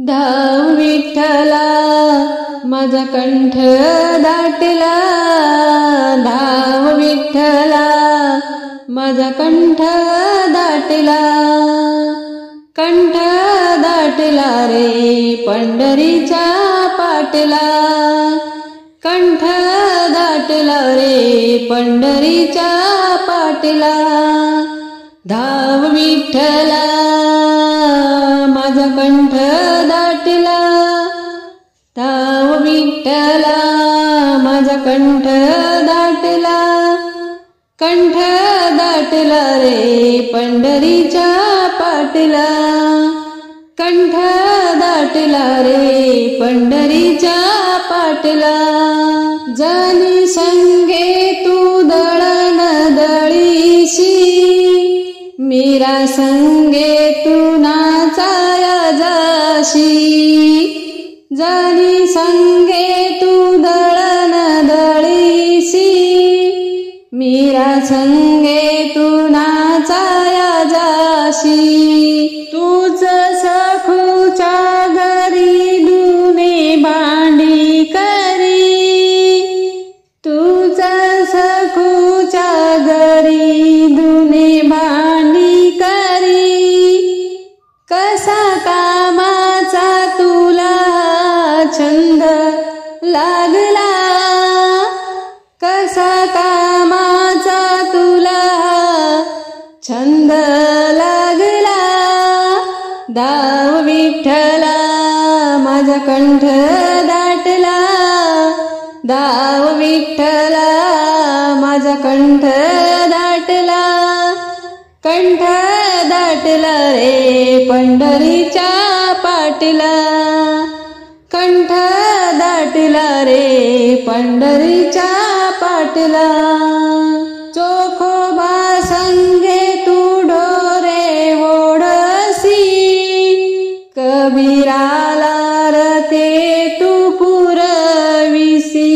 धाव विठ्ठला माझा कंठ दाटला, धाव विठ्ठला माझा कंठ दाटला, कंठ दाटला रे पंढरीच्या पाटला, कंठ दाटला रे पंढरीच्या पाटला। धाव विठ्ठला माझा कंठ दाटला, धाव विठ्ठला माझा कंठ दाटला, कंठ दाटला रे पंढरीच्या पाटला, कंठ दाटला रे पंढरीच्या पाटला। जनी संगे तू दळण दळीशी, मीरा संगे तू नाचाया जाशी, जनी संगे तू दळण दळीशी, मीरा संगे तू नाचाया जाशी। तूच सखूच्या घरी धुणे भांडी करी, तूच सखूच्या घरी धुणे भांडी करी, कसा कामाचा तुला छंद लागला, कसा कामाचा तुला छंद लागला। धाव विठ्ठला माझा कंठ दाटला, धाव विठ्ठला माझा कंठ दाटला, कंठ दाटला रे पंढरीच्या पाटला, कंठ दाटला रे पंढरीच्या पाटला। चोखोबा संगे तू ढोरे ओढसी, कबीराला रते तू पुरविसी,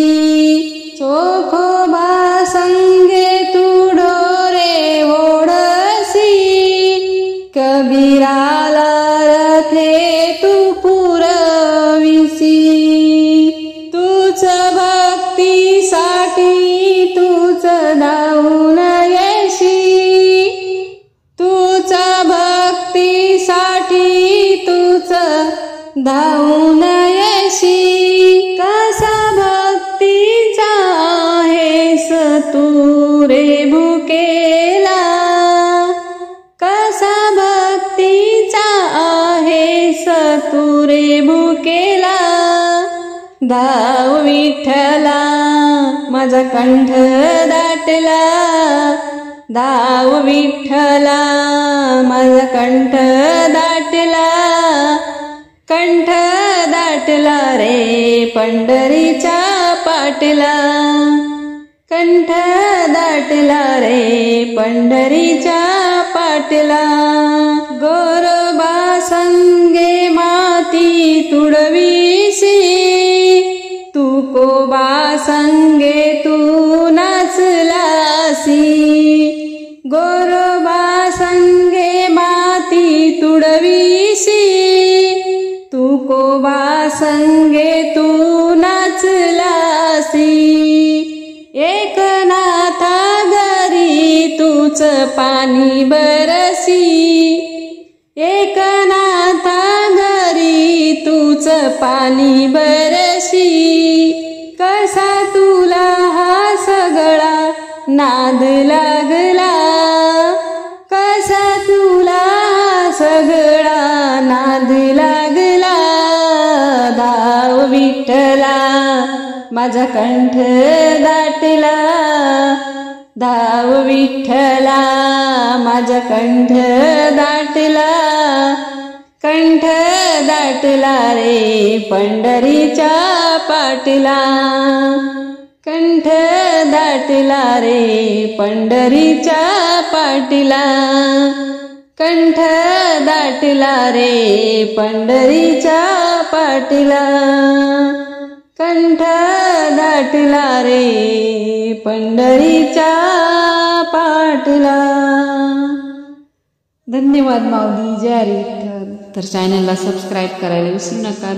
चोखोबा संगे तू ढोरे ओढसी, कबीराला रथे तू पुरविसी। तूच भक्तीसाठी तूच धावून येशी, तूच भक्तीसाठी तूच धावून येशी, कसा भक्तीचा आहेस तू रे भुकेला, कसा भक्तीचा आहेस तू रे भुकेला। धाव विठ्ठला माझा कंठ दाटला, धाव विठ्ठला माझा कंठ दाटला, कंठ दाटला रे पंढरीच्या पाटला, कंठ दाटला रे पंढरीच्या पाटला। गोरोबा संगे माती तुडवीसी, तुकोबा संगे तू नाचलासी, गोरोबा संगे माती तुडवीसी, तुकोबा संगे तू नाचलासी। एकनाथा घरी तूच पाणी बरसी, एकनाथा घरी तूच पाणी बरसी, कसा तुला हा सगळा नाद लागला, कसा तुला हा सगळा नाद लागला। धाव विठ्ठला माझा कंठ दाटला, धाव विठ्ठला माझा कंठ दाटला, कंठ दाटला रे पंढरीच्या पाटला, कंठ दाटला रे पंढरीच्या पाटला, कंठ दाटला रे पंढरीच्या पाटला, कंठ दाटला रे पंढरीच्या पाटला। धन्यवाद माऊली। जय हरी विठ्ठल। तर चॅनलला सबस्क्राईब करायला विसरू नका.